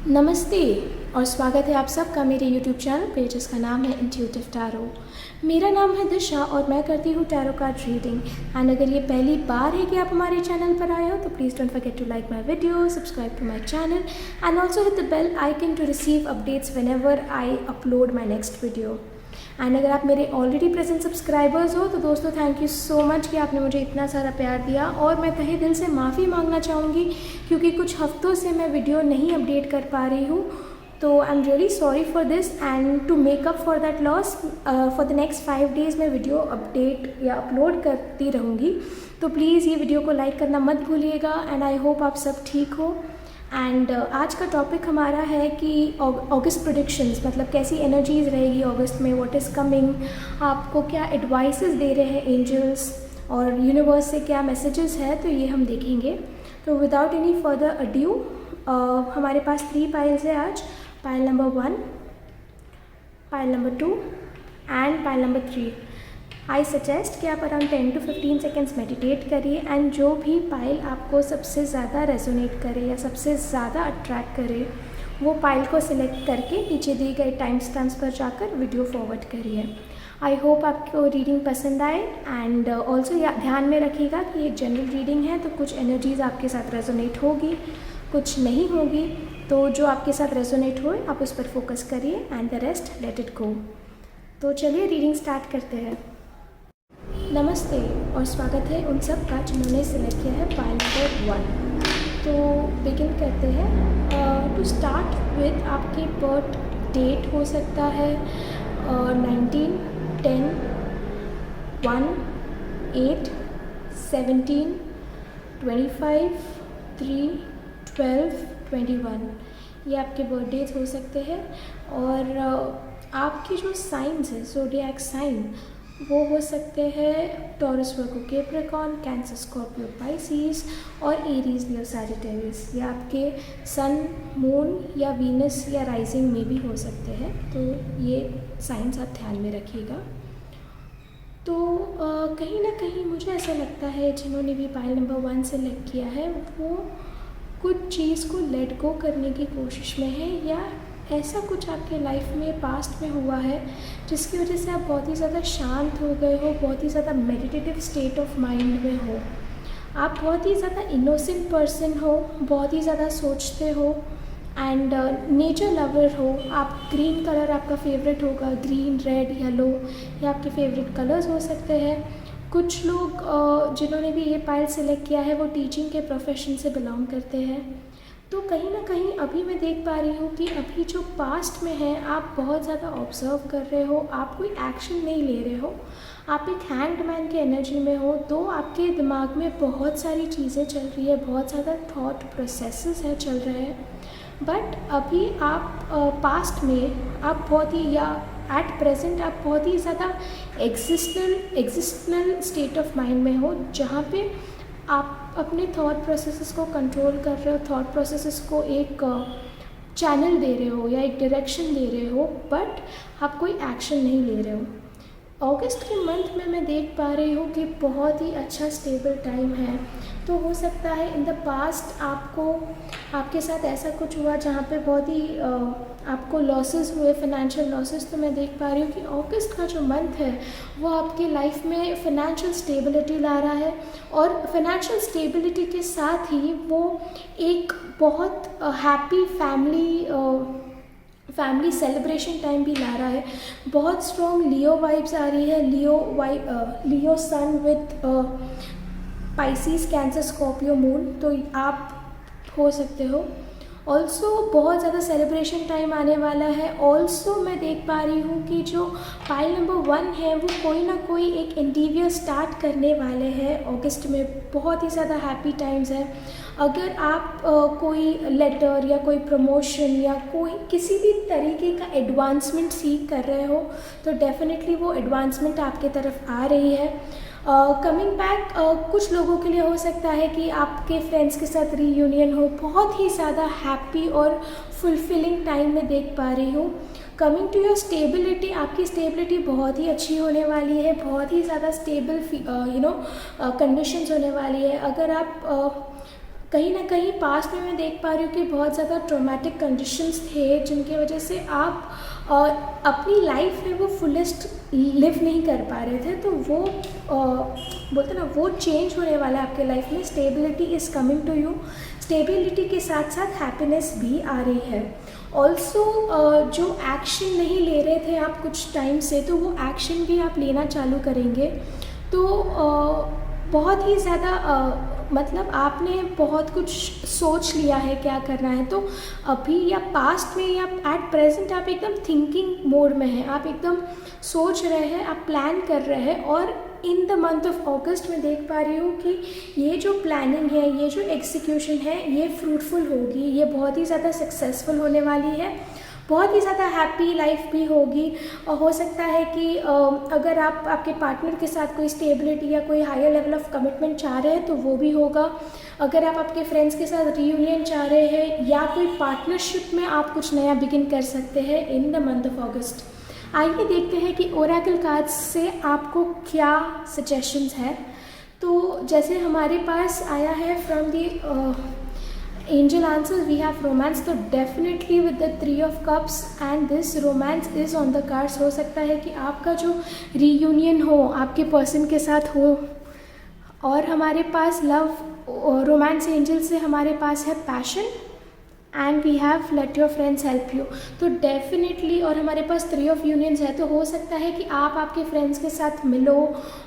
नमस्ते और स्वागत है आप सबका मेरे YouTube चैनल पे जिसका नाम है इंट्यूटिव टैरो। मेरा नाम है दिशा और मैं करती हूँ टैरो कार्ड रीडिंग। एंड अगर ये पहली बार है कि आप हमारे चैनल पर आए हो तो please don't forget to like my video, subscribe to my channel and also hit the bell icon to receive updates whenever I upload my next video. And अगर आप मेरे ऑलरेडी प्रेजेंट सब्सक्राइबर्स हो तो दोस्तों थैंक यू सो मच कि आपने मुझे इतना सारा प्यार दिया। और मैं तहे दिल से माफ़ी मांगना चाहूँगी क्योंकि कुछ हफ्तों से मैं वीडियो नहीं अपडेट कर पा रही हूँ, तो I am really sorry for this. And to make up for that loss for the next 5 days मैं वीडियो अपडेट या अपलोड करती रहूँगी। तो प्लीज़ ये वीडियो को लाइक करना मत भूलिएगा एंड आई होप आप सब ठीक हो। एंड आज का टॉपिक हमारा है कि अगस्त प्रेडिक्शंस, मतलब कैसी एनर्जीज़ रहेगी अगस्त में, व्हाट इज़ कमिंग, आपको क्या एडवाइसेस दे रहे हैं एंजल्स और यूनिवर्स से क्या मैसेजेस है, तो ये हम देखेंगे। तो विदाउट एनी फर्दर अड्यू हमारे पास 3 पाइल्स है आज। Pile number 1, pile number 2 and pile number 3। I suggest कि आप अराउंड 10 to 15 सेकेंड्स मेडिटेट करिए एंड जो भी पाइल आपको सबसे ज़्यादा रेजोनेट करे या सबसे ज़्यादा अट्रैक्ट करे वो पाइल को सिलेक्ट करके नीचे दिए गए टाइम स्टैम्प्स पर जाकर वीडियो फॉरवर्ड करिए। आई होप आपको रीडिंग पसंद आए एंड ऑल्सो ध्यान में रखिएगा कि ये जनरल रीडिंग है तो कुछ एनर्जीज़ आपके साथ रेजोनेट होगी, कुछ नहीं होगी। तो जो आपके साथ रेजोनेट हो आप उस पर फोकस करिए and the rest let it go. तो चलिए रीडिंग स्टार्ट करते हैं। नमस्ते और स्वागत है उन सब का जिन्होंने सिलेक्ट किया है पाइल नंबर 1। तो बिगिन करते हैं। टू स्टार्ट विद आपके बर्थ डेट हो सकता है 19, 10, 1, 8, 17, 25, 3, 12, 21, ये आपके बर्थ डेज हो सकते हैं। और आपके जो साइंस है ज़ोडिएक साइन वो हो सकते हैं टॉरस, वर्गो, कैप्रिकॉर्न, कैंसर, स्कॉर्पियो, पाइसिस और एरीज, लियो, सैजिटेरियस। ये आपके सन, मून या वीनस या राइजिंग में भी हो सकते हैं, तो ये साइंस आप ध्यान में रखिएगा। तो कहीं ना कहीं मुझे ऐसा लगता है जिन्होंने भी पाइल नंबर 1 सेलेक्ट किया है वो कुछ चीज़ को लेट गो करने की कोशिश में है, या ऐसा कुछ आपके लाइफ में पास्ट में हुआ है जिसकी वजह से आप बहुत ही ज़्यादा शांत हो गए हो, बहुत ही ज़्यादा मेडिटेटिव स्टेट ऑफ माइंड में हो। आप बहुत ही ज़्यादा इनोसेंट पर्सन हो, बहुत ही ज़्यादा सोचते हो एंड नेचर लवर हो। आप ग्रीन कलर आपका फेवरेट होगा, ग्रीन, रेड, येलो ये आपके फेवरेट कलर्स हो सकते हैं। कुछ लोग जिन्होंने भी ये पाइल सेलेक्ट किया है वो टीचिंग के प्रोफेशन से बिलोंग करते हैं। तो कहीं ना कहीं अभी मैं देख पा रही हूँ कि अभी जो पास्ट में है आप बहुत ज़्यादा ऑब्जर्व कर रहे हो, आप कोई एक्शन नहीं ले रहे हो, आप एक हैंडमैन के एनर्जी में हो। तो आपके दिमाग में बहुत सारी चीज़ें चल रही है, बहुत ज़्यादा थॉट प्रोसेसेस है चल रहे हैं। बट अभी आप पास्ट में आप बहुत ही, या एट प्रेजेंट आप बहुत ही ज़्यादा एग्जिस्टनल स्टेट ऑफ माइंड में हो, जहाँ पे आप अपने थॉट प्रोसेसेस को कंट्रोल कर रहे हो, थॉट प्रोसेसेस को एक चैनल दे रहे हो या एक डायरेक्शन दे रहे हो, बट आप कोई एक्शन नहीं ले रहे हो। अगस्त के मंथ में मैं देख पा रही हूँ कि बहुत ही अच्छा स्टेबल टाइम है। तो हो सकता है इन द पास्ट आपके साथ ऐसा कुछ हुआ जहाँ पे बहुत ही आपको लॉसेस हुए, फाइनेंशियल लॉसेस। तो मैं देख पा रही हूँ कि अगस्त का जो मंथ है वो आपके लाइफ में फाइनेंशियल स्टेबिलिटी ला रहा है, और फाइनेंशियल स्टेबिलिटी के साथ ही वो एक बहुत हैप्पी फैमिली सेलिब्रेशन टाइम भी ला रहा है। बहुत स्ट्रॉन्ग लियो वाइब्स आ रही है, Leo sun with Pisces, Cancer, Scorpio, moon. तो आप हो सकते हो। ऑल्सो बहुत ज़्यादा सेलिब्रेशन टाइम आने वाला है। ऑल्सो मैं देख पा रही हूँ कि जो पाइल नंबर 1 है वो कोई ना कोई एक एंडीवियर स्टार्ट करने वाले हैं अगस्त में। बहुत ही ज़्यादा हैप्पी टाइम्स है। अगर आप कोई लेटर या कोई प्रमोशन या कोई किसी भी तरीके का एडवांसमेंट सीख कर रहे हो तो डेफिनेटली वो एडवांसमेंट आपके तरफ आ रही है। कमिंग बैक, कुछ लोगों के लिए हो सकता है कि आपके फ्रेंड्स के साथ रीयूनियन हो। बहुत ही ज़्यादा हैप्पी और फुलफिलिंग टाइम में देख पा रही हूँ। कमिंग टू योर स्टेबिलिटी, आपकी स्टेबिलिटी बहुत ही अच्छी होने वाली है, बहुत ही ज़्यादा स्टेबल कंडीशंस होने वाली है। अगर आप कहीं ना कहीं पास्ट में मैं देख पा रही हूँ कि बहुत ज़्यादा ट्रॉमेटिक कंडीशंस थे जिनकी वजह से आप अपनी लाइफ में वो फुलेस्ट लिव नहीं कर पा रहे थे। तो वो बोलते ना, वो चेंज होने वाला है आपके लाइफ में। Stability is coming to you. Stability के साथ साथ हैप्पीनेस भी आ रही है। ऑल्सो जो एक्शन नहीं ले रहे थे आप कुछ टाइम से, तो वो एक्शन भी आप लेना चालू करेंगे। तो बहुत ही ज़्यादा मतलब आपने बहुत कुछ सोच लिया है क्या करना है। तो अभी या पास्ट में या एट प्रेजेंट आप एकदम थिंकिंग मोड में हैं, आप एकदम सोच रहे हैं, आप प्लान कर रहे हैं। और इन द मंथ ऑफ अगस्त मैं देख पा रही हूँ कि ये जो प्लानिंग है, ये जो एग्जीक्यूशन है, ये फ्रूटफुल होगी, ये बहुत ही ज़्यादा सक्सेसफुल होने वाली है, बहुत ही ज़्यादा हैप्पी लाइफ भी होगी। और हो सकता है कि अगर आप आपके पार्टनर के साथ कोई स्टेबिलिटी या कोई हायर लेवल ऑफ कमिटमेंट चाह रहे हैं तो वो भी होगा। अगर आप आपके फ्रेंड्स के साथ रीयूनियन चाह रहे हैं या कोई पार्टनरशिप में आप कुछ नया बिगिन कर सकते हैं इन द मंथ ऑफ अगस्त। आइए देखते हैं कि ओरेकल कार्ड्स से आपको क्या सजेशंस है। तो जैसे हमारे पास आया है from the angel answers, we have romance। तो definitely with the 3 of cups and this romance is on the cards। हो सकता है कि आपका जो reunion हो आपके पर्सन के साथ हो। और हमारे पास लव रोमांस एंजल से हमारे पास है passion and we have let your friends help you. तो डेफिनेटली, और हमारे पास 3 ऑफ यूनियंस है। तो हो सकता है कि आप आपके फ्रेंड्स के साथ मिलो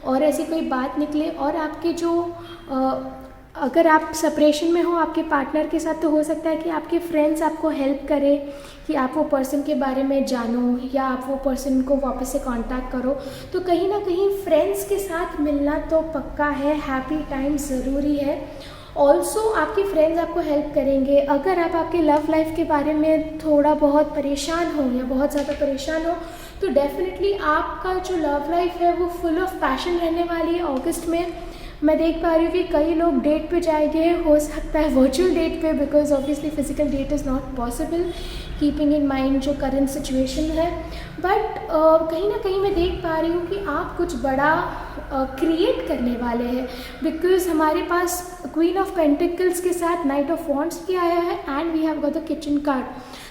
और ऐसी कोई बात निकले और आपके जो अगर आप सेपरेशन में हो आपके पार्टनर के साथ, तो हो सकता है कि आपके फ्रेंड्स आपको हेल्प करें कि आप वो पर्सन के बारे में जानो या आप वो पर्सन को वापस से कांटेक्ट करो। तो कहीं ना कहीं फ्रेंड्स के साथ मिलना तो पक्का है, हैप्पी टाइम ज़रूरी है। ऑल्सो आपके फ्रेंड्स आपको हेल्प करेंगे। अगर आप आपके लव लाइफ के बारे में थोड़ा बहुत परेशान हो या बहुत ज़्यादा परेशान हो, तो डेफिनेटली आपका जो लव लाइफ है वो फुल ऑफ पैशन रहने वाली है अगस्त में। मैं देख पा रही हूँ कि कई लोग डेट पे जाएंगे, हो सकता है वर्चुअल डेट पे, because obviously physical that is not possible keeping in mind जो करंट सिचुएशन है। बट कहीं ना कहीं मैं देख पा रही हूँ कि आप कुछ बड़ा क्रिएट करने वाले हैं, बिकॉज हमारे पास क्वीन ऑफ पेंटिकल्स के साथ नाइट ऑफ वॉन्ड्स भी आया है and we have got the kitchen card.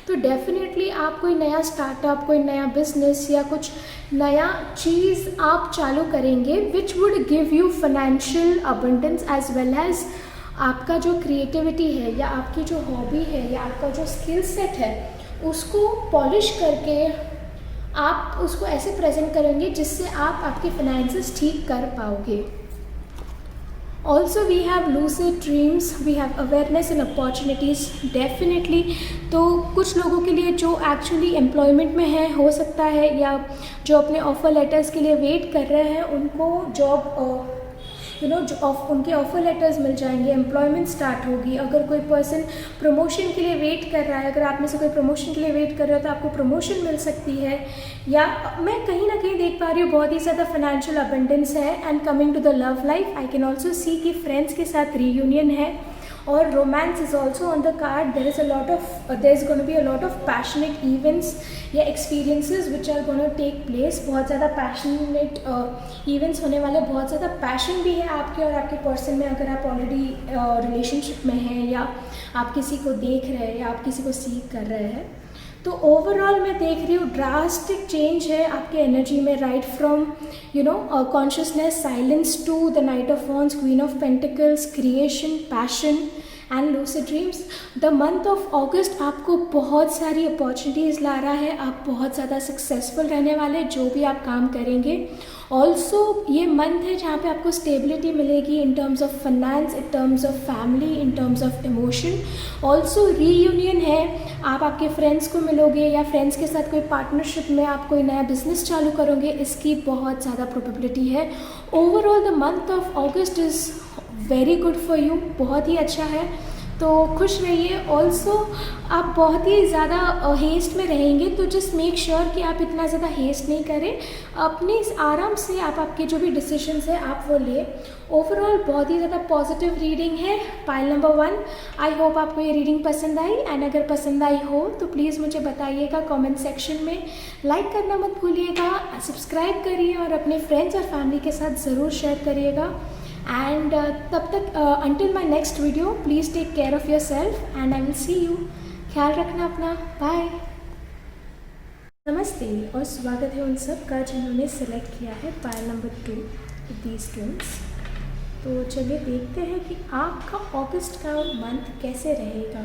तो डेफिनेटली आप कोई नया स्टार्टअप, कोई नया बिजनेस या कुछ नया चीज़ आप चालू करेंगे which would give you financial abundance as well as आपका जो क्रिएटिविटी है या आपकी जो हॉबी है या आपका जो स्किल सेट है उसको पॉलिश करके आप उसको ऐसे प्रेजेंट करेंगे जिससे आप आपके फाइनेंसेस ठीक कर पाओगे। Also we have lucid dreams, we have awareness and opportunities definitely. तो कुछ लोगों के लिए जो एक्चुअली एम्प्लॉयमेंट में है, हो सकता है, या जो अपने ऑफ़र लेटर्स के लिए वेट कर रहे हैं, उनको जॉब उनके ऑफ़र लेटर्स मिल जाएंगे, एम्प्लॉयमेंट स्टार्ट होगी। अगर कोई पर्सन प्रमोशन के लिए वेट कर रहा है, अगर आप में से कोई प्रमोशन के लिए वेट कर रहे हो तो आपको प्रमोशन मिल सकती है। या मैं कहीं ना कहीं देख पा रही हूँ बहुत ही ज़्यादा फाइनेंशियल अबंडेंस है। And coming to the love life, I can also see कि फ्रेंड्स के साथ रीयूनियन है और romance is also on the card. There is gonna be a lot of passionate events या experiences which are gonna take place. बहुत ज़्यादा passionate events होने वाले, बहुत ज़्यादा पैशन भी है आपके और आपके पर्सन में। अगर आप ऑलरेडी रिलेशनशिप में हैं या आप किसी को देख रहे हैं या आप किसी को सीख कर रहे हैं, तो ओवरऑल मैं देख रही हूँ ड्रास्टिक चेंज है आपके एनर्जी में, right from consciousness, silence to the knight of wands, queen of pentacles, creation, passion and lucid dreams. The month of August आपको बहुत सारी अपॉर्चुनिटीज़ ला रहा है। आप बहुत ज़्यादा सक्सेसफुल रहने वाले जो भी आप काम करेंगे। ऑल्सो ये मंथ है जहाँ पे आपको स्टेबिलिटी मिलेगी in terms of finance, in terms of family, in terms of emotion. Also reunion है, आप आपके फ्रेंड्स को मिलोगे या फ्रेंड्स के साथ कोई पार्टनरशिप में आप कोई नया बिजनेस चालू करोगे, इसकी बहुत ज़्यादा प्रोबेबिलिटी है। Overall the month of August is very good for you, बहुत ही अच्छा है। तो खुश रहिए। ऑल्सो आप बहुत ही ज़्यादा हेस्ट में रहेंगे, तो जस्ट मेक श्योर कि आप इतना ज़्यादा हेस्ट नहीं करें, अपने आराम से आप आपके जो भी डिसीजंस है आप वो लें। ओवरऑल बहुत ही ज़्यादा पॉजिटिव रीडिंग है, पाइल नंबर 1। आई होप आपको ये रीडिंग पसंद आई, एंड अगर पसंद आई हो तो प्लीज़ मुझे बताइएगा कमेंट सेक्शन में। लाइक करना मत भूलिएगा, सब्सक्राइब करिए और अपने फ्रेंड्स और फैमिली के साथ ज़रूर शेयर करिएगा। एंड तब तक until my next video please take care of yourself and I will see you. ख्याल रखना अपना, बाय। नमस्ते और स्वागत है उन सब का जिन्होंने सेलेक्ट किया है पायल नंबर 2 दीज ट्विंस। तो चलिए देखते हैं कि आपका अगस्त का मंथ कैसे रहेगा।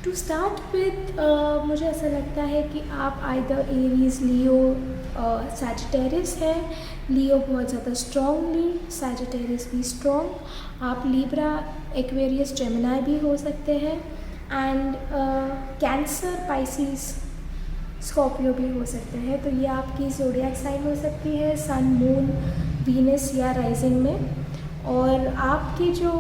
टू स्टार्ट विद मुझे ऐसा लगता है कि आप आइदर एरीज, लियो, सैजिटेरियस है। लियो बहुत ज़्यादा स्ट्रॉन्गली, सैजिटेरियस भी स्ट्रॉन्ग। आप लिब्रा, एक्वेरियस, जेमिनाई भी हो सकते हैं। एंड कैंसर, पाइसिस, स्कॉर्पियो भी हो सकते हैं। तो ये आपकी ज़ोडिएक साइन हो सकती है, सन, मून, वीनस या राइजिंग में। और आपके जो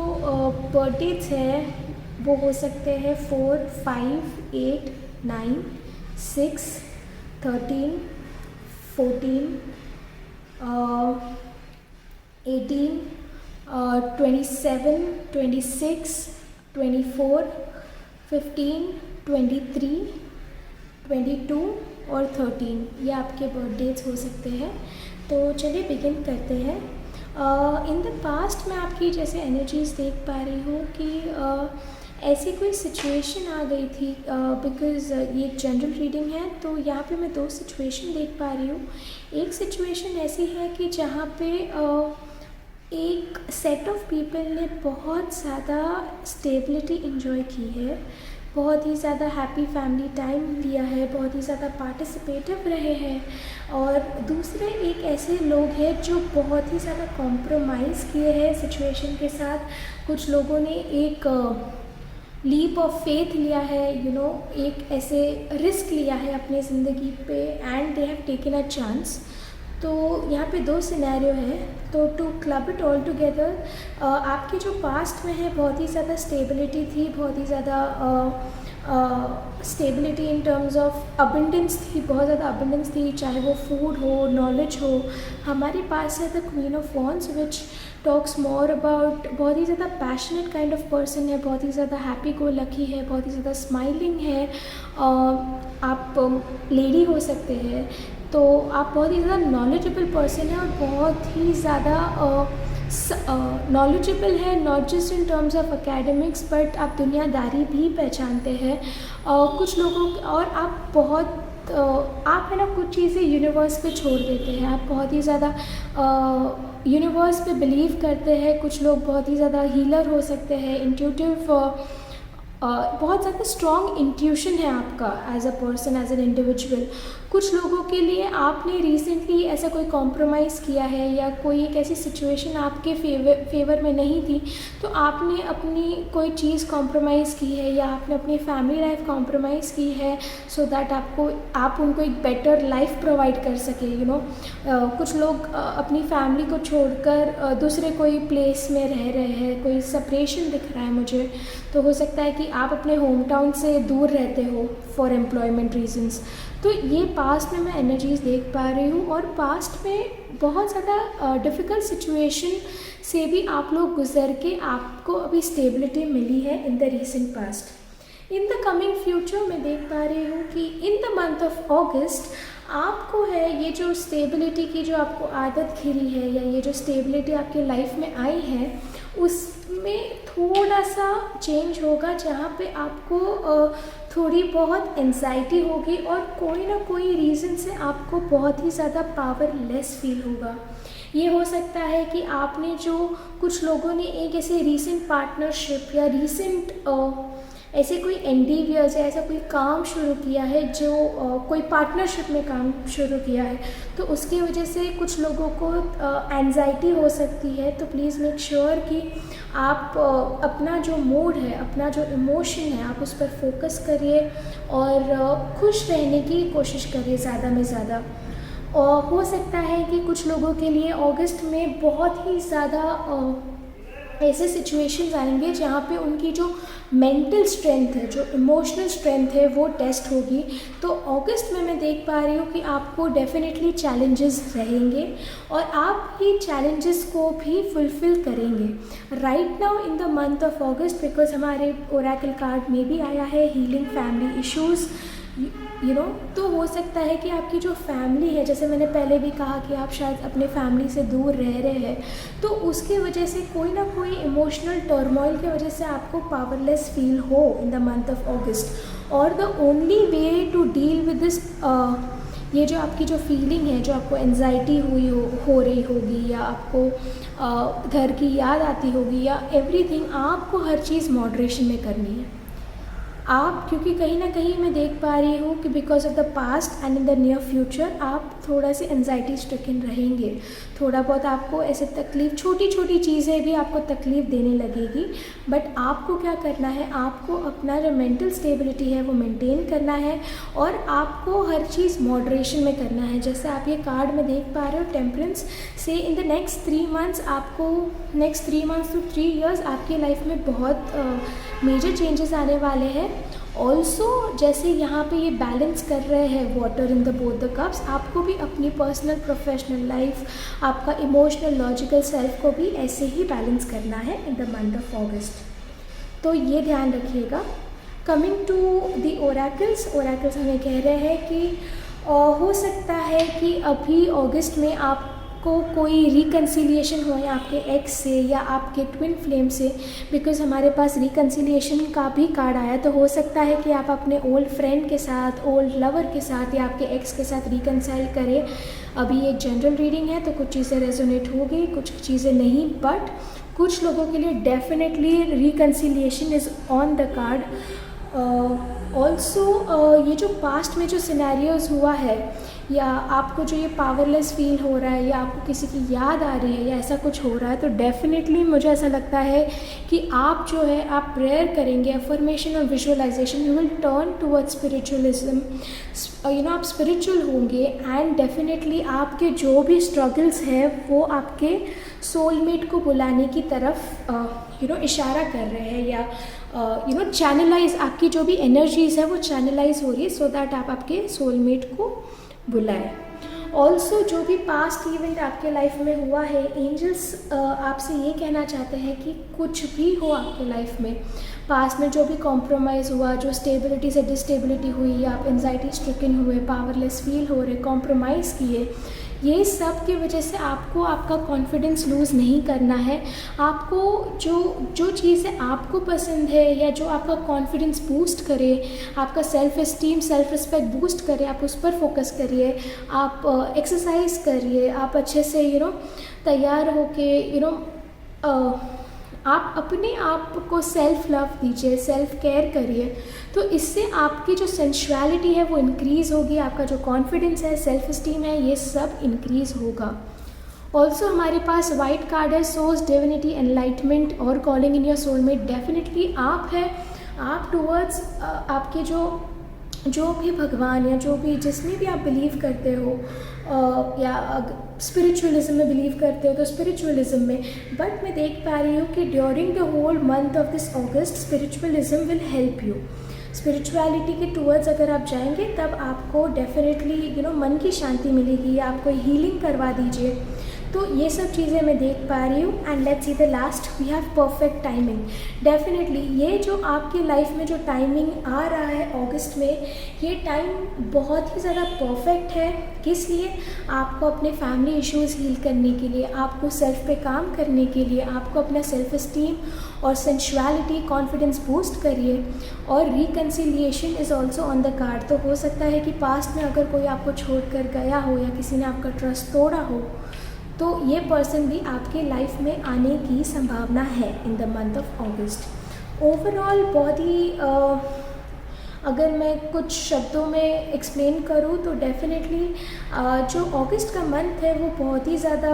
बर्थडेट्स हैं वो हो सकते हैं 4, 5, 8, 9, 6, 13, 14, 18, 27, 26, 24, 15, 23, 22 और 13, ये आपके बर्थडेज हो सकते हैं। तो चलिए बिगिन करते हैं। इन द पास्ट मैं आपकी जैसे एनर्जीज़ देख पा रही हूँ कि ऐसी कोई सिचुएशन आ गई थी, बिकॉज़ ये जनरल रीडिंग है तो यहाँ पे मैं 2 सिचुएशन देख पा रही हूँ। एक सिचुएशन ऐसी है कि जहाँ पे एक सेट ऑफ पीपल ने बहुत ज़्यादा स्टेबिलिटी इन्जॉय की है, बहुत ही ज़्यादा हैप्पी फैमिली टाइम लिया है, बहुत ही ज़्यादा पार्टिसिपेटिव रहे हैं। और दूसरे एक ऐसे लोग हैं जो बहुत ही ज़्यादा कॉम्प्रोमाइज़ किए हैं सिचुएशन के साथ। कुछ लोगों ने एक लीप ऑफ फेथ लिया है, एक ऐसे रिस्क लिया है अपनी ज़िंदगी पे and they have taken a chance. तो यहाँ पे 2 सिनेरियो है। तो to club it all together, आपके जो पास्ट में है बहुत ही ज़्यादा स्टेबिलिटी थी, बहुत ही ज़्यादा stability in terms of abundance थी, बहुत ज़्यादा अबंडेंस थी, चाहे वो फूड हो, नॉलेज हो। हमारे पास है the queen of wands which talks more about बहुत ही ज़्यादा पैशनेट काइंड ऑफ पर्सन है, बहुत ही ज़्यादा हैप्पी गो लकी है, बहुत ही ज़्यादा स्माइलिंग है। आप लेडी हो सकते हैं, तो आप बहुत ही ज़्यादा नॉलेजेबल पर्सन है और बहुत ही ज़्यादा नॉलेजेबल है, not just in terms of academics but आप दुनियादारी भी पहचानते हैं। कुछ लोगों और आप बहुत आप है ना कुछ चीज़ें यूनिवर्स पे छोड़ देते हैं, आप बहुत ही ज़्यादा यूनिवर्स पे बिलीव करते हैं। कुछ लोग बहुत ही ज़्यादा हीलर हो सकते हैं, इंट्यूटिव, बहुत ज़्यादा स्ट्रॉन्ग इंट्यूशन है आपका as a person, as an individual. कुछ लोगों के लिए आपने रिसेंटली ऐसा कोई कॉम्प्रोमाइज़ किया है या कोई एक ऐसी सिचुएशन आपके फेवर में नहीं थी, तो आपने अपनी कोई चीज़ कॉम्प्रोमाइज़ की है या आपने अपनी फैमिली लाइफ कॉम्प्रोमाइज़ की है सो दैट आप उनको एक बेटर लाइफ प्रोवाइड कर सके। कुछ लोग अपनी फैमिली को छोड़कर दूसरे कोई प्लेस में रह रहे हैं, कोई सेपरेशन दिख रहा है मुझे। तो हो सकता है कि आप अपने होम टाउन से दूर रहते हो फॉर एम्प्लॉयमेंट रीजंस। तो ये पास्ट में मैं एनर्जीज़ देख पा रही हूँ और पास्ट में बहुत ज़्यादा डिफ़िकल्ट सिचुएशन से भी आप लोग गुजर के आपको अभी स्टेबिलिटी मिली है in the recent past. In the coming future मैं देख पा रही हूँ कि इन द मंथ ऑफ अगस्त आपको है ये जो स्टेबिलिटी की जो आपको आदत खिली है या ये जो स्टेबिलिटी आपकी लाइफ में आई है उसमें थोड़ा सा चेंज होगा, जहाँ पे आपको थोड़ी बहुत एंजाइटी होगी और कोई ना कोई रीज़न से आपको बहुत ही ज़्यादा पावरलेस फील होगा। ये हो सकता है कि आपने जो कुछ लोगों ने एक ऐसे रीसेंट पार्टनरशिप या रीसेंट ऐसे कोई एंडीवियर्स या ऐसा कोई काम शुरू किया है जो कोई पार्टनरशिप में काम शुरू किया है, तो उसकी वजह से कुछ लोगों को एंजाइटी हो सकती है। तो प्लीज़ मेक श्योर कि आप अपना जो मूड है, अपना जो इमोशन है, आप उस पर फोकस करिए और खुश रहने की कोशिश करिए ज़्यादा में ज़्यादा। और हो सकता है कि कुछ लोगों के लिए अगस्त में बहुत ही ज़्यादा ऐसे सिचुएशंस आएंगे जहाँ पे उनकी जो मेंटल स्ट्रेंथ है, जो इमोशनल स्ट्रेंथ है वो टेस्ट होगी। तो अगस्त में मैं देख पा रही हूँ कि आपको डेफिनेटली चैलेंजेस रहेंगे और आप ही चैलेंजेस को भी फुलफ़िल करेंगे। Right now in the month of August, because हमारे ओरेकल कार्ड में भी आया है healing family issues, you know. तो हो सकता है कि आपकी जो फैमिली है, जैसे मैंने पहले भी कहा कि आप शायद अपने फैमिली से दूर रह रहे हैं, तो उसकी वजह से कोई ना कोई इमोशनल टर्मोइल की वजह से आपको पावरलेस फील हो in the month of August. और the only way to deal with this, ये जो आपकी जो फीलिंग है, जो आपको एनजाइटी हो रही होगी, या आपको घर की याद आती होगी, या एवरीथिंग, आपको हर चीज़ मॉडरेशन में करनी है आप। क्योंकि कहीं ना कहीं मैं देख पा रही हूँ कि because of the past and in the near future आप थोड़ा से एनजाइटी स्ट्रिकन रहेंगे। थोड़ा बहुत आपको ऐसे तकलीफ़, छोटी छोटी चीज़ें भी आपको तकलीफ़ देने लगेगी, बट आपको क्या करना है, आपको अपना जो मेंटल स्टेबिलिटी है वो मेंटेन करना है, और आपको हर चीज़ मॉडरेशन में करना है। जैसे आप ये कार्ड में देख पा रहे हो, टेम्परेंस से इन द नेक्स्ट 3 मंथ्स, आपको नेक्स्ट 3 मंथ्स टू 3 ईयर्स आपकी लाइफ में बहुत मेजर चेंजेस आने वाले हैं। ऑल्सो जैसे यहाँ पे ये बैलेंस कर रहे हैं water in the both the cups, आपको भी अपनी पर्सनल प्रोफेशनल लाइफ, आपका इमोशनल लॉजिकल सेल्फ को भी ऐसे ही बैलेंस करना है in the month of August. तो ये ध्यान रखिएगा। Coming to the oracles, oracles हमें कह रहे हैं कि हो सकता है कि अभी अगस्त में आपको कोई रिकन्सिलिएशन हो, या आपके एक्स से या आपके ट्विन फ्लेम से, बिकॉज हमारे पास रिकन्सिलिएशन का भी कार्ड आया। तो हो सकता है कि आप अपने ओल्ड फ्रेंड के साथ, ओल्ड लवर के साथ, या आपके एक्स के साथ रिकन्साइल करें। अभी ये जनरल रीडिंग है, तो कुछ चीज़ें रेजोनेट होगी, कुछ चीज़ें नहीं, बट कुछ लोगों के लिए definitely reconciliation is on the card. Also ये जो पास्ट में जो सिनेरियोज़ हुआ है, या आपको जो ये पावरलेस फील हो रहा है, या आपको किसी की याद आ रही है, या ऐसा कुछ हो रहा है, तो डेफिनेटली मुझे ऐसा लगता है कि आप जो है, आप प्रेयर करेंगे, अफर्मेशन और visualisation, you will turn towards spiritualism, you know, आप स्पिरिचुअल होंगे, एंड डेफिनेटली आपके जो भी स्ट्रगल्स हैं वो आपके सोलमेट को बुलाने की तरफ यू नो इशारा कर रहे हैं, या यू नो चैनलाइज, आपकी जो भी एनर्जीज है वो चैनलाइज हो रही है, सो दैट आप आपके सोलमेट को बुलाएं। ऑल्सो जो भी पास्ट इवेंट आपके लाइफ में हुआ है, एंजल्स आपसे ये कहना चाहते हैं कि कुछ भी हो आपके लाइफ में, पास्ट में जो भी कॉम्प्रोमाइज़ हुआ, जो स्टेबिलिटी से डिस्टेबिलिटी हुई, या आप एनजाइटी स्ट्रिकन हुए, पावरलेस फील हो रहे, कॉम्प्रोमाइज़ किए, ये सब की वजह से आपको आपका कॉन्फिडेंस लूज़ नहीं करना है। आपको जो चीज़ें आपको पसंद है, या जो आपका कॉन्फिडेंस बूस्ट करे, आपका self esteem, self respect boost करे, आप उस पर फोकस करिए। आप एक्सरसाइज करिए, आप अच्छे से यू नो तैयार होके यू नो आप अपने आप को सेल्फ लव दीजिए, सेल्फ केयर करिए। तो इससे आपकी जो सेंशुअलिटी है वो इंक्रीज़ होगी, आपका जो कॉन्फिडेंस है, सेल्फ इस्टीम है, ये सब इंक्रीज़ होगा। ऑल्सो हमारे पास वाइट कार्ड है, सोर्स, डिविनिटी, एनलाइटमेंट और calling in your soulmate. Definitely आप है, आप टूवर्ड्स आपके जो भी भगवान, या जो भी जिसमें भी आप बिलीव करते हो, या स्पिरिचुअलिज्म में बिलीव करते हो तो स्पिरिचुअलिज्म में, बट मैं देख पा रही हूँ कि during the whole month of this August spiritualism will help you. Spirituality के टूवर्ड्स अगर आप जाएंगे तब आपको डेफिनेटली यू नो मन की शांति मिलेगी, या आपको हीलिंग करवा दीजिए। तो ये सब चीज़ें मैं देख पा रही हूँ। And let's see the last, we have perfect timing. Definitely ये जो आपकी लाइफ में जो टाइमिंग आ रहा है अगस्त में, ये टाइम बहुत ही ज़्यादा परफेक्ट है। किस लिए? आपको अपने फैमिली इश्यूज़ हील करने के लिए, आपको सेल्फ पे काम करने के लिए, आपको अपना सेल्फ इस्टीम और सेंशुअलिटी, कॉन्फिडेंस बूस्ट करिए। और reconciliation is also on the card. तो हो सकता है कि पास्ट में अगर कोई आपको छोड़ कर गया हो, या किसी ने आपका ट्रस्ट तोड़ा हो, तो ये पर्सन भी आपके लाइफ में आने की संभावना है in the month of August. Overall बहुत ही अगर मैं कुछ शब्दों में एक्सप्लेन करूँ तो डेफिनेटली जो अगस्त का मंथ है वो बहुत ही ज़्यादा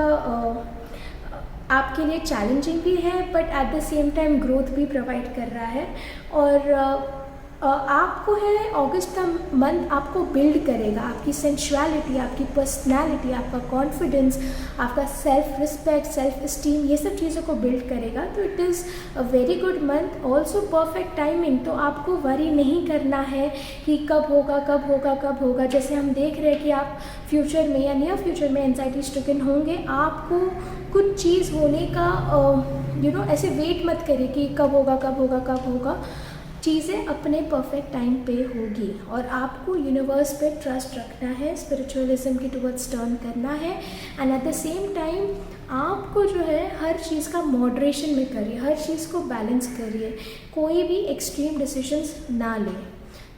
आपके लिए चैलेंजिंग भी है, but at the same time growth भी प्रोवाइड कर रहा है। और आपको है अगस्त का मंथ आपको बिल्ड करेगा, आपकी सेंशुअलिटी, आपकी पर्सनालिटी, आपका कॉन्फिडेंस, आपका सेल्फ रिस्पेक्ट, सेल्फ इस्टीम, ये सब चीज़ों को बिल्ड करेगा। तो it is a very good month. Also perfect timing. तो आपको वरी नहीं करना है कि कब होगा कब होगा कब होगा। जैसे हम देख रहे हैं कि आप फ्यूचर में या नियर फ्यूचर में एंजाइटी स्ट्रिकन होंगे, आपको कुछ चीज़ होने का यू नो ऐसे वेट मत करिए कि कब होगा कब होगा कब होगा। चीज़ें अपने परफेक्ट टाइम पे होगी और आपको यूनिवर्स पे ट्रस्ट रखना है, स्पिरिचुअलिज्म की टुवर्ड्स टर्न करना है and at the same time आपको जो है हर चीज़ का मॉडरेशन में करिए, हर चीज़ को बैलेंस करिए, कोई भी एक्सट्रीम डिसीजंस ना लें।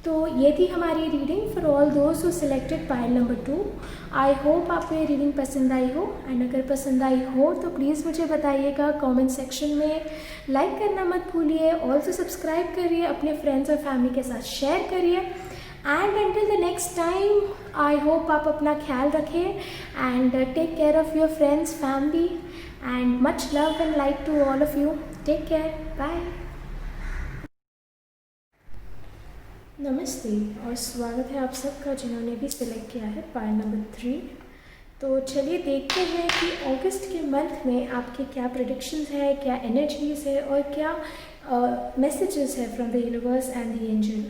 तो ये थी हमारी रीडिंग फॉर ऑल दोस्त who selected pile number 2। I hope आपको ये रीडिंग पसंद आई हो एंड अगर पसंद आई हो तो प्लीज़ मुझे बताइएगा कमेंट सेक्शन में। लाइक करना मत भूलिए, ऑल्सो सब्सक्राइब करिए, अपने फ्रेंड्स और फैमिली के साथ शेयर करिए and until the next time I hope आप अपना ख्याल रखें and take care of your friends family and much love and light to all of you. Take care, bye. नमस्ते और स्वागत है आप सबका जिन्होंने भी सिलेक्ट किया है पाइल नंबर 3। तो चलिए देखते हैं कि अगस्त के मंथ में आपके क्या प्रेडिक्शंस है, क्या एनर्जीज है और क्या मैसेजेस है from the universe and the angel.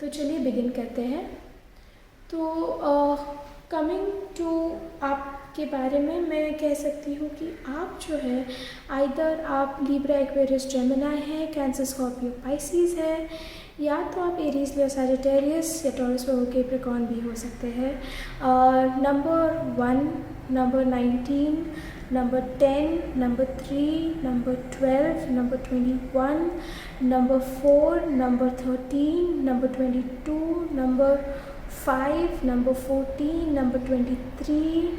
तो चलिए बिगिन करते हैं। तो कमिंग टू आपके बारे में मैं कह सकती हूँ कि आप जो है आइदर आप लिब्रा, एक्वेरियस, जेमिनी है, कैंसर, स्कॉर्पियो, पाइसिस है, या तो आप एरीज, लियो, सजिटेरियस या टॉरस, कैप्रिकॉर्न भी हो सकते हैं। Number 1, number 19, number 10, number 3, number 12, number 21, number 4, number 13, number 22, number 5, number 14, number 23,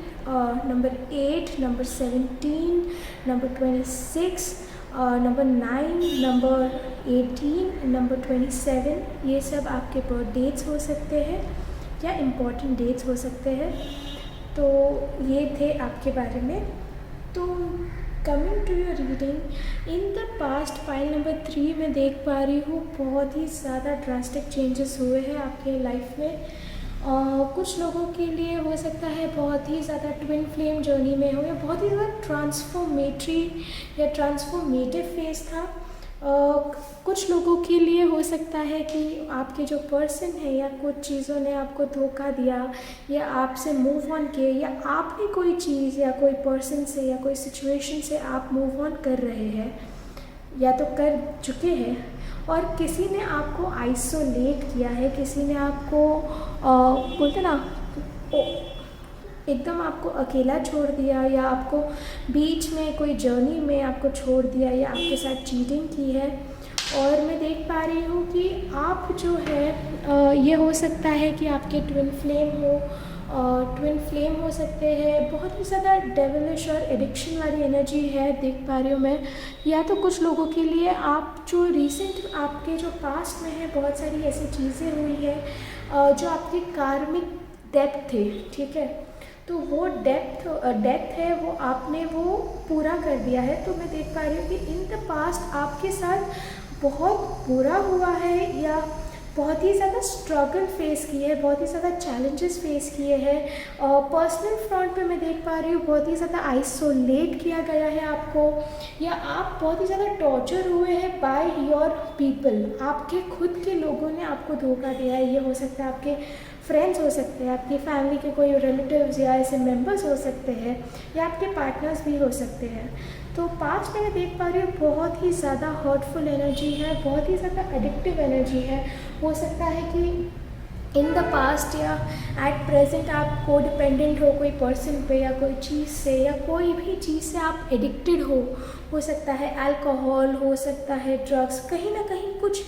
number 8, number 17, number 26, number 9, number 18, number 27, ये सब आपके बर्थ डेट्स हो सकते हैं या इम्पॉर्टेंट डेट्स हो सकते हैं। तो ये थे आपके बारे में। तो coming to your reading, in the past pile number 3 में देख पा रही हूँ बहुत ही ज़्यादा ड्रास्टिक चेंजेस हुए हैं आपके लाइफ में। कुछ लोगों के लिए हो सकता है बहुत ही ज़्यादा ट्विन फ्लेम जर्नी में हो या बहुत ही ज़्यादा ट्रांसफॉर्मेटरी या ट्रांसफॉर्मेटिव फेज था। कुछ लोगों के लिए हो सकता है कि आपके जो पर्सन है या कुछ चीज़ों ने आपको धोखा दिया या आपसे मूव ऑन किए या आपने कोई चीज़ या कोई पर्सन से या कोई सिचुएशन से आप मूव ऑन कर रहे हैं या तो कर चुके हैं और किसी ने आपको आइसोलेट किया है, किसी ने आपको बोलते ना एकदम आपको अकेला छोड़ दिया या आपको बीच में कोई जर्नी में आपको छोड़ दिया या आपके साथ चीटिंग की है। और मैं देख पा रही हूँ कि आप जो है ये हो सकता है कि आपके ट्विन फ्लेम हो सकते हैं। बहुत ही ज़्यादा डेविलिश और एडिक्शन वाली एनर्जी है देख पा रही हूँ मैं। या तो कुछ लोगों के लिए आप जो रिसेंट आपके जो पास्ट में है बहुत सारी ऐसी चीज़ें हुई है जो आपके कार्मिक डेप्थ थे, ठीक है, तो वो डेप्थ है वो आपने वो पूरा कर दिया है। तो मैं देख पा रही हूँ कि इन द पास्ट आपके साथ बहुत बुरा हुआ है या बहुत ही ज़्यादा स्ट्रगल फेस की है, बहुत ही ज़्यादा चैलेंजेस फेस किए हैं। पर्सनल फ्रंट पे मैं देख पा रही हूँ बहुत ही ज़्यादा आइसोलेट किया गया है आपको या आप बहुत ही ज़्यादा टॉर्चर हुए हैं बाय योर पीपल। आपके खुद के लोगों ने आपको धोखा दिया है। ये हो सकता है आपके फ्रेंड्स हो सकते हैं, आपकी फैमिली के कोई रिलेटिव्स या ऐसे मेंबर्स हो सकते हैं या आपके पार्टनर्स भी हो सकते हैं। तो 5 में मैं देख पा रही हूँ बहुत ही ज़्यादा हर्टफुल एनर्जी है, बहुत ही ज़्यादा एडिक्टिव एनर्जी है। हो सकता है कि इन द पास्ट या एट प्रेजेंट आप को डिपेंडेंट हो कोई पर्सन पे या कोई चीज़ से या कोई भी चीज़ से आप एडिक्टेड हो सकता है अल्कोहल, हो सकता है ड्रग्स, कहीं ना कहीं कुछ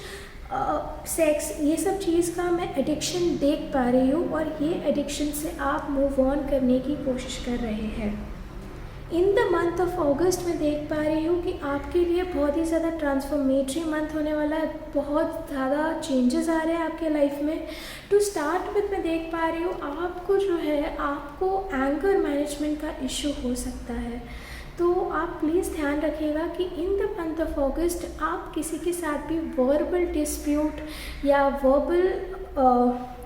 सेक्स, ये सब चीज़ का मैं एडिक्शन देख पा रही हूँ और ये एडिक्शन से आप मूव ऑन करने की कोशिश कर रहे हैं। इन द मंथ ऑफ अगस्त में देख पा रही हूँ कि आपके लिए बहुत ही ज़्यादा ट्रांसफॉर्मेटरी मंथ होने वाला है, बहुत ज़्यादा चेंजेस आ रहे हैं आपके लाइफ में। टू स्टार्ट विथ मैं देख पा रही हूँ आपको जो है आपको एंगर मैनेजमेंट का इशू हो सकता है। तो आप प्लीज़ ध्यान रखिएगा कि इन द मंथ ऑफ अगस्त आप किसी के साथ भी वर्बल डिस्प्यूट या वर्बल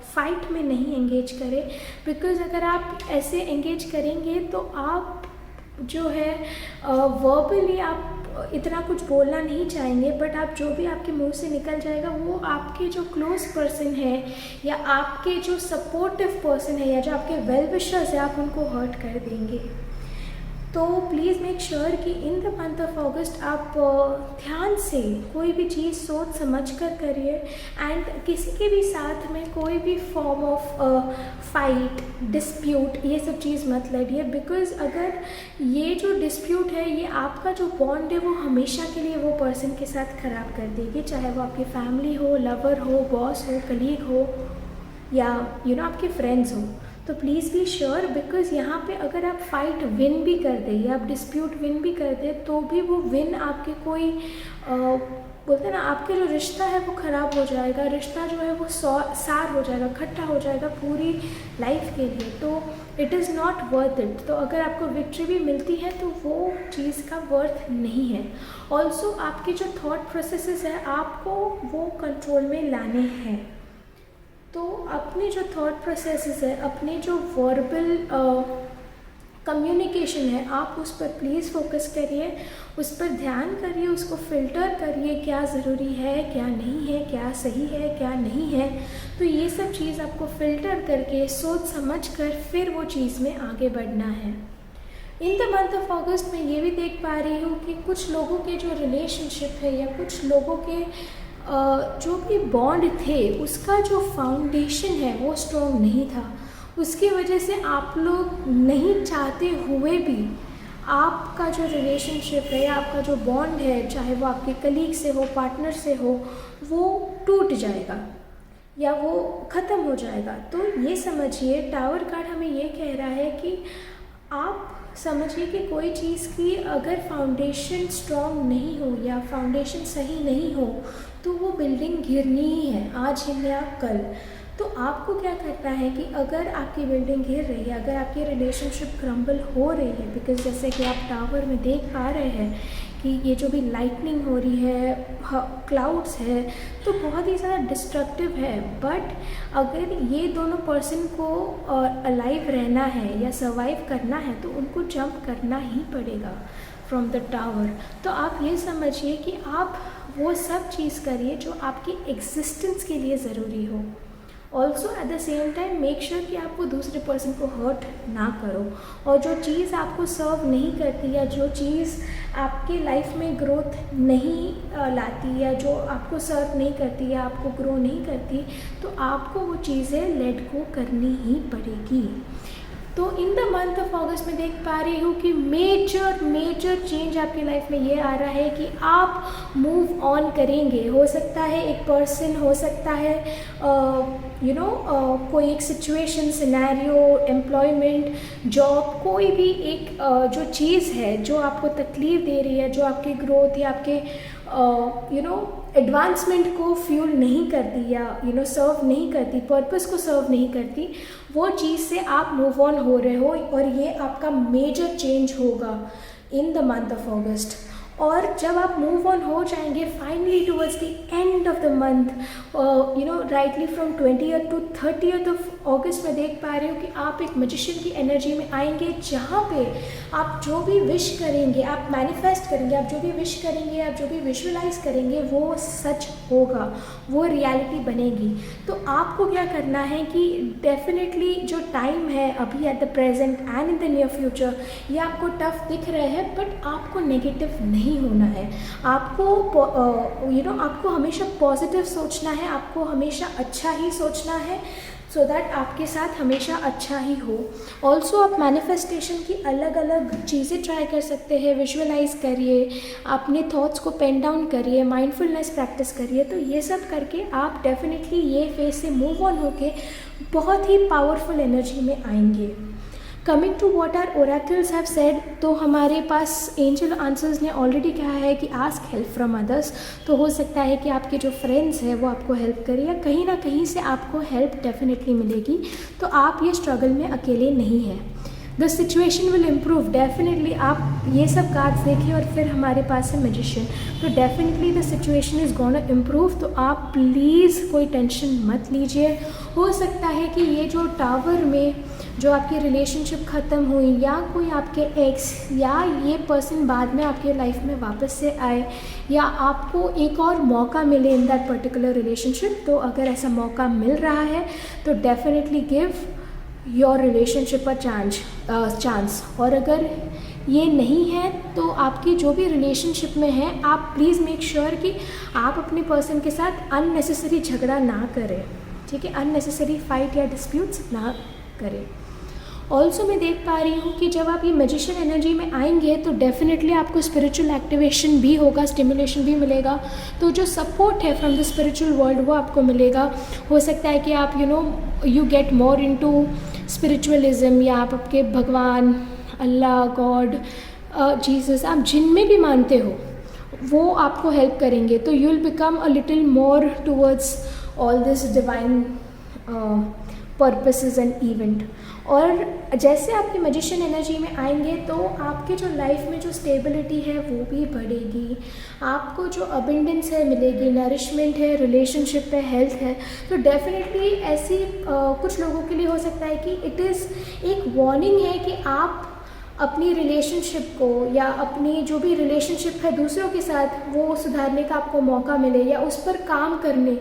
फाइट में नहीं एंगेज करें, बिकॉज़ अगर आप ऐसे एंगेज करेंगे तो आप जो है वर्बली आप इतना कुछ बोलना नहीं चाहेंगे, बट आप जो भी आपके मुंह से निकल जाएगा वो आपके जो क्लोज पर्सन है या आपके जो सपोर्टिव पर्सन है या जो आपके वेल विशर्स है आप उनको हर्ट कर देंगे। तो प्लीज़ मेक श्योर कि इन द मंथ ऑफ अगस्त आप ध्यान से कोई भी चीज़ सोच समझ कर करिए, एंड किसी के भी साथ में कोई भी फॉर्म ऑफ फाइट, डिस्प्यूट, ये सब चीज़ मत लड़िए। बिकॉज़ अगर ये जो डिस्प्यूट है, ये आपका जो बॉन्ड है वो हमेशा के लिए वो पर्सन के साथ ख़राब कर देगी, चाहे वो आपकी फैमिली हो, लवर हो, बॉस हो, कलीग हो, या आपके फ्रेंड्स हो। तो प्लीज़ बी श्योर, बिकॉज़ यहाँ पे अगर आप फाइट विन भी कर दे या आप डिस्प्यूट विन भी कर दे, तो भी वो विन आपके कोई बोलते हैं ना, आपके जो रिश्ता है वो ख़राब हो जाएगा, रिश्ता जो है वो सार हो जाएगा, खट्टा हो जाएगा पूरी लाइफ के लिए। तो it is not worth it. तो अगर आपको विक्ट्री भी मिलती है तो वो चीज़ का वर्थ नहीं है। ऑल्सो आपके जो थॉट प्रोसेसेस है, आपको वो कंट्रोल में लाने हैं। तो अपने जो थॉट प्रोसेसेस है, अपने जो वर्बल कम्युनिकेशन है, आप उस पर प्लीज़ फोकस करिए, उस पर ध्यान करिए, उसको फ़िल्टर करिए, क्या ज़रूरी है, क्या नहीं है, क्या सही है, क्या नहीं है। तो ये सब चीज़ आपको फ़िल्टर करके सोच समझ कर फिर वो चीज़ में आगे बढ़ना है। इन द मंथ ऑफ अगस्त में ये भी देख पा रही हूँ कि कुछ लोगों के जो रिलेशनशिप है या कुछ लोगों के जो भी बॉन्ड थे, उसका जो फाउंडेशन है वो स्ट्रॉन्ग नहीं था। उसकी वजह से आप लोग नहीं चाहते हुए भी आपका जो रिलेशनशिप है या आपका जो बॉन्ड है, चाहे वो आपके कलीग से हो, पार्टनर से हो, वो टूट जाएगा या वो ख़त्म हो जाएगा। तो ये समझिए, टावर कार्ड हमें ये कह रहा है कि आप समझिए कि कोई चीज़ की अगर फाउंडेशन स्ट्रॉन्ग नहीं हो या फाउंडेशन सही नहीं हो, तो वो बिल्डिंग गिरनी ही है, आज ही या कल। तो आपको क्या करना है कि अगर आपकी बिल्डिंग गिर रही है, अगर आपकी रिलेशनशिप क्रम्बल हो रही है, बिकॉज़ जैसे कि आप टावर में देख पा रहे हैं कि ये जो भी लाइटनिंग हो रही है, क्लाउड्स है, तो बहुत ही ज़्यादा डिस्ट्रक्टिव है। बट अगर ये दोनों पर्सन को अलाइव रहना है या सर्वाइव करना है, तो उनको जंप करना ही पड़ेगा फ्रॉम द टावर। तो आप ये समझिए कि आप वो सब चीज़ करिए जो आपकी एग्जिस्टेंस के लिए ज़रूरी हो। Also at the same time make sure कि आप वो दूसरे पर्सन को हर्ट ना करो, और जो चीज़ आपको सर्व नहीं करती या जो चीज़ आपके लाइफ में ग्रोथ नहीं लाती या जो आपको सर्व नहीं करती या आपको ग्रो नहीं करती, तो आपको वो चीज़ें लेट गो करनी ही पड़ेगी। तो इन द मंथ ऑफ अगस्त में देख पा रही हूँ कि मेजर चेंज आपकी लाइफ में ये आ रहा है कि आप मूव ऑन करेंगे। हो सकता है एक पर्सन, हो सकता है कोई एक सिचुएशन, सिनेरियो, एम्प्लॉयमेंट, जॉब, कोई भी एक जो चीज़ है जो आपको तकलीफ़ दे रही है, जो आपकी ग्रोथ या आपके एडवांसमेंट को फ्यूल नहीं करती या सर्व नहीं करती, पर्पस को सर्व नहीं करती, वो चीज़ से आप मूव ऑन हो रहे हो, और ये आपका मेजर चेंज होगा इन द मंथ ऑफ अगस्त। और जब आप मूव ऑन हो जाएंगे finally towards the end of the month, rightly from 20th to 30th of अगस्त में देख पा रही हूँ कि आप एक मैजिशियन की एनर्जी में आएंगे, जहाँ पे आप जो भी विश करेंगे, आप मैनिफेस्ट करेंगे, आप जो भी विश करेंगे, आप जो भी विजुअलाइज करेंगे, वो सच होगा, वो रियलिटी बनेगी। तो आपको क्या करना है कि डेफिनेटली जो टाइम है अभी at the present and in the near future, ये आपको टफ दिख रहे हैं, बट आपको नेगेटिव नहीं होना है। आपको आपको हमेशा पॉजिटिव सोचना है, आपको हमेशा अच्छा ही सोचना है, सो दैट आपके साथ हमेशा अच्छा ही हो। ऑल्सो आप मैनिफेस्टेशन की अलग अलग चीज़ें ट्राई कर सकते हैं, विजुअलाइज करिए, अपने थॉट्स को पेन डाउन करिए, माइंडफुलनेस प्रैक्टिस करिए। तो ये सब करके आप डेफिनेटली ये फेज से मूव ऑन होके बहुत ही पावरफुल एनर्जी में आएंगे। Coming to what are oracles have said, तो हमारे पास एंजल आंसर्स ने ऑलरेडी कहा है कि आस्क हेल्प फ्रॉम अदर्स। तो हो सकता है कि आपके जो फ्रेंड्स हैं वो आपको हेल्प करें, या कहीं ना कहीं से आपको हेल्प डेफिनेटली मिलेगी। तो आप ये स्ट्रगल में अकेले नहीं हैं। The situation will improve, definitely आप ये सब कार्ड्स देखिए, और फिर हमारे पास है मैजिशियन। तो definitely the situation is gonna improve. तो आप प्लीज़ कोई टेंशन मत लीजिए। हो सकता है कि ये जो टावर में जो आपकी रिलेशनशिप ख़त्म हुई, या कोई आपके एक्स या ये पर्सन बाद में आपके लाइफ में वापस से आए, या आपको एक और मौका मिले इन दैट पर्टिकुलर रिलेशनशिप। तो अगर ऐसा मौका मिल रहा है तो definitely give your relationship a chance. और अगर ये नहीं है तो आपकी जो भी रिलेशनशिप में है, आप प्लीज़ मेक श्योर कि आप अपने पर्सन के साथ अननेसेसरी झगड़ा ना करें, ठीक है, अननेसेसरी फाइट या डिस्प्यूट्स ना करें। ऑल्सो मैं देख पा रही हूँ कि जब आप ये मैजिशियन एनर्जी में आएंगे तो डेफिनेटली आपको स्पिरिचुअल एक्टिवेशन भी होगा, स्टिमुलेशन भी मिलेगा। तो जो सपोर्ट है फ्रॉम द स्पिरिचुअल वर्ल्ड वो आपको मिलेगा। हो सकता है कि आप you get more into spiritualism, या आप आपके भगवान, अल्लाह, गॉड, जीसस, आप जिन में भी मानते हो वो आपको हेल्प करेंगे। तो you will become a little more towards all this divine purposes and event. और जैसे आपकी मैजिशियन एनर्जी में आएंगे तो आपके जो लाइफ में जो स्टेबिलिटी है वो भी बढ़ेगी, आपको जो अबंडेंस है मिलेगी, नरिशमेंट है, रिलेशनशिप है, हेल्थ है। तो डेफिनेटली ऐसी कुछ लोगों के लिए हो सकता है कि इट इज़ एक वार्निंग है कि आप अपनी रिलेशनशिप को या अपनी जो भी रिलेशनशिप है दूसरों के साथ वो सुधारने का आपको मौका मिले या उस पर काम करने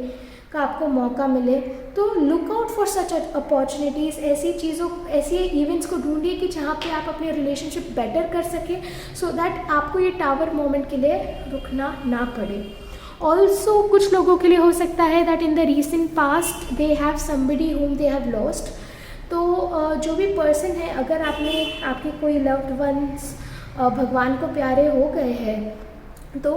का आपको मौका मिले। तो look out for such opportunities, ऐसी चीज़ों, ऐसी इवेंट्स को ढूंढिए कि जहाँ पे आप अपने रिलेशनशिप बेटर कर सकें, सो दैट आपको ये टावर मोमेंट के लिए रुकना ना पड़े। ऑल्सो कुछ लोगों के लिए हो सकता है that in the recent past they have somebody whom they have lost. तो जो भी पर्सन है, अगर आपके कोई लव्ड वंस भगवान को प्यारे हो गए हैं तो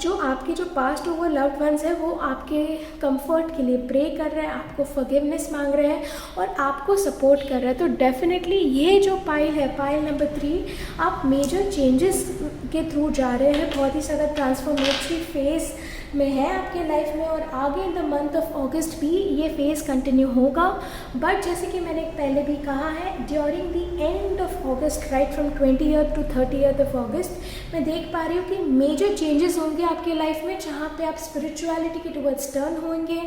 जो आपके जो पास्ट ओवर लव्ड वंस है वो आपके कंफर्ट के लिए प्रे कर रहे हैं, आपको फॉरगिवनेस मांग रहे हैं और आपको सपोर्ट कर रहे हैं। तो डेफिनेटली ये जो पाइल है, पाइल नंबर 3, आप मेजर चेंजेस के थ्रू जा रहे हैं, बहुत ही ज़्यादा ट्रांसफॉर्मेटरी फेज़ में है आपके लाइफ में। और आगे इन द मंथ ऑफ अगस्त भी ये फेज़ कंटिन्यू होगा। बट जैसे कि मैंने पहले भी कहा है, during the end of August, right from 20th to 30th of अगस्त, मैं देख पा रही हूँ कि मेजर चेंजेस होंगे आपके लाइफ में, जहाँ पे आप स्पिरिचुअलिटी के टुवर्ड्स टर्न होंगे।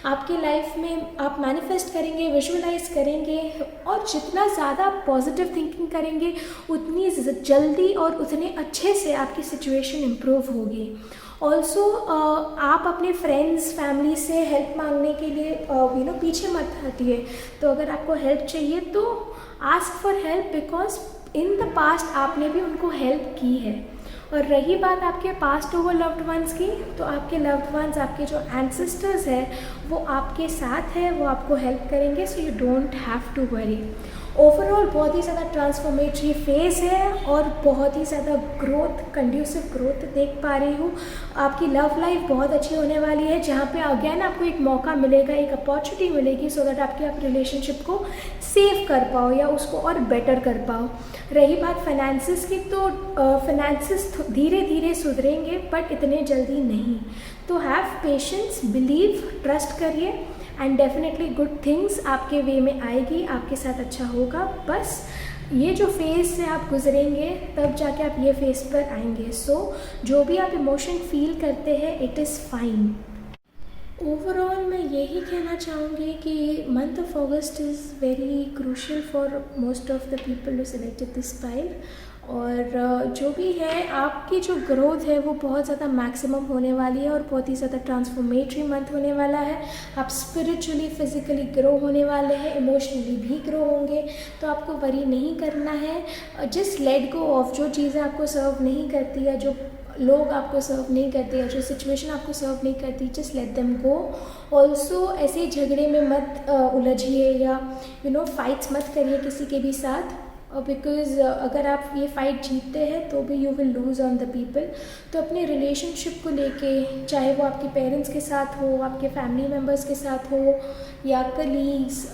आपके लाइफ में आप मैनिफेस्ट करेंगे, विजुअलाइज करेंगे, और जितना ज़्यादा पॉजिटिव थिंकिंग करेंगे उतनी जल्दी और उतने अच्छे से आपकी सिचुएशन इम्प्रूव होगी। ऑल्सो आप अपने फ्रेंड्स, फैमिली से हेल्प मांगने के लिए पीछे मत हटिए। तो अगर आपको हेल्प चाहिए तो ask for help, because in the past आपने भी उनको हेल्प की है। और रही बात आपके पास्ट ओवर लव्ड वंस की, तो आपके लव्ड वंस, आपके जो एंसेस्टर्स हैं वो आपके साथ है, वो आपको हेल्प करेंगे। So you don't have to worry. Overall बहुत ही ज़्यादा ट्रांसफॉर्मेटरी फेज़ है और बहुत ही ज़्यादा ग्रोथ, कंड्यूसिव ग्रोथ देख पा रही हूँ। आपकी लव लाइफ बहुत अच्छी होने वाली है, जहाँ पे अगेन आपको एक मौका मिलेगा, एक अपॉर्चुनिटी मिलेगी, सो दैट आप रिलेशनशिप को सेव कर पाओ या उसको और बेटर कर पाओ। रही बात फाइनेंसिस की, तो फाइनेंसिस धीरे धीरे सुधरेंगे बट इतने जल्दी नहीं। तो हैव पेशेंस, बिलीव, ट्रस्ट करिए एंड डेफिनेटली गुड थिंग्स आपके वे में आएगी, आपके साथ अच्छा होगा। बस ये जो फेज़ से आप गुजरेंगे तब जाके आप ये फेज़ पर आएंगे। सो जो भी आप इमोशन फील करते हैं, इट इज़ फाइन। ओवरऑल मैं यही कहना चाहूँगी कि month of August is very crucial for most of the people who selected this pile. और जो भी है, आपकी जो ग्रोथ है वो बहुत ज़्यादा मैक्सिमम होने वाली है और बहुत ही ज़्यादा ट्रांसफॉर्मेटरी मंथ होने वाला है। आप स्पिरिचुअली, फिज़िकली ग्रो होने वाले हैं, इमोशनली भी ग्रो होंगे। तो आपको वरी नहीं करना है, जस्ट लेट गो ऑफ जो चीज़ें आपको सर्व नहीं करती या जो लोग आपको सर्व नहीं करते या जो सिचुएशन आपको सर्व नहीं करती, just let them go. Also ऐसे झगड़े में मत उलझिए या फाइट्स मत करिए किसी के भी साथ, बिकॉज़ अगर आप ये फाइट जीतते हैं तो भी you will lose on the people. तो अपने रिलेशनशिप को लेके, चाहे वो आपके पेरेंट्स के साथ हो, आपके फैमिली मेम्बर्स के साथ हो या colleagues,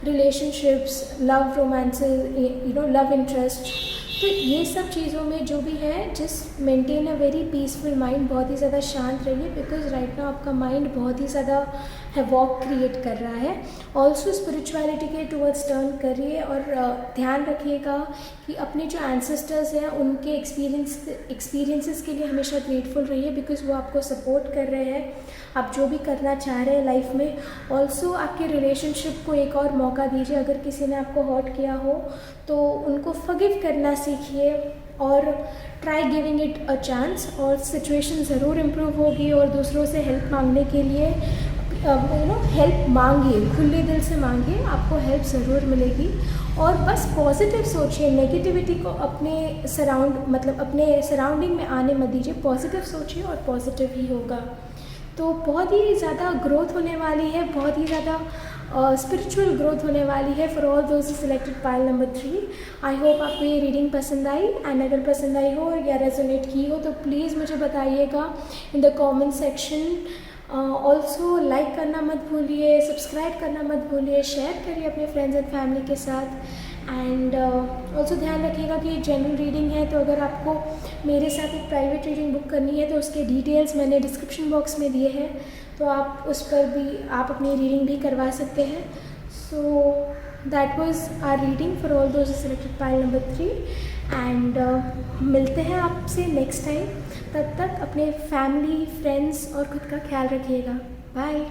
relationships, love romances, love interest, तो ये सब चीज़ों में जो भी है, just maintain a very peaceful mind, बहुत ही ज़्यादा शांत रहिए, बिकॉज राइट नाउ आपका माइंड बहुत ही ज़्यादा हैवॉक क्रिएट कर रहा है। ऑल्सो स्पिरिचुअलिटी के टुवर्ड्स टर्न करिए और ध्यान रखिएगा कि अपने जो एंसेस्टर्स हैं उनके एक्सपीरियंसेस के लिए हमेशा ग्रेटफुल रहिए, बिकॉज वो आपको सपोर्ट कर रहे हैं आप जो भी करना चाह रहे हैं लाइफ में। ऑल्सो आपके रिलेशनशिप को एक और मौका दीजिए, अगर किसी ने आपको हर्ट किया हो तो उनको फॉरगिव करना सीखिए और try giving it a chance, और सिचुएशन ज़रूर इम्प्रूव होगी। और दूसरों से हेल्प मांगने के लिए हेल्प मांगिए, खुले दिल से मांगिए, आपको हेल्प ज़रूर मिलेगी। और बस पॉजिटिव सोचिए, नेगेटिविटी को अपने सराउंडिंग में आने मत दीजिए, पॉजिटिव सोचिए और पॉजिटिव ही होगा। तो बहुत ही ज़्यादा ग्रोथ होने वाली है, बहुत ही ज़्यादा स्पिरिचुअल ग्रोथ होने वाली है for all those selected pile number 3। I hope आपको ये रीडिंग पसंद आई, एंड अगर पसंद आई हो या रेजोनेट की हो तो प्लीज़ मुझे बताइएगा in the comment section. Also like करना मत भूलिए, सब्सक्राइब करना मत भूलिए, शेयर करिए अपने फ्रेंड्स एंड फैमिली के साथ। एंड ऑल्सो ध्यान रखिएगा कि ये जनरल रीडिंग है, तो अगर आपको मेरे साथ एक प्राइवेट रीडिंग बुक करनी है तो उसके डिटेल्स मैंने डिस्क्रिप्शन बॉक्स में दिए हैं, तो आप उस पर भी आप अपनी रीडिंग भी करवा सकते हैं। So that was our reading for all those selected pile number 3, and मिलते हैं आपसे नेक्स्ट टाइम। तब तक अपने फैमिली, फ्रेंड्स और खुद का ख्याल रखिएगा। बाय।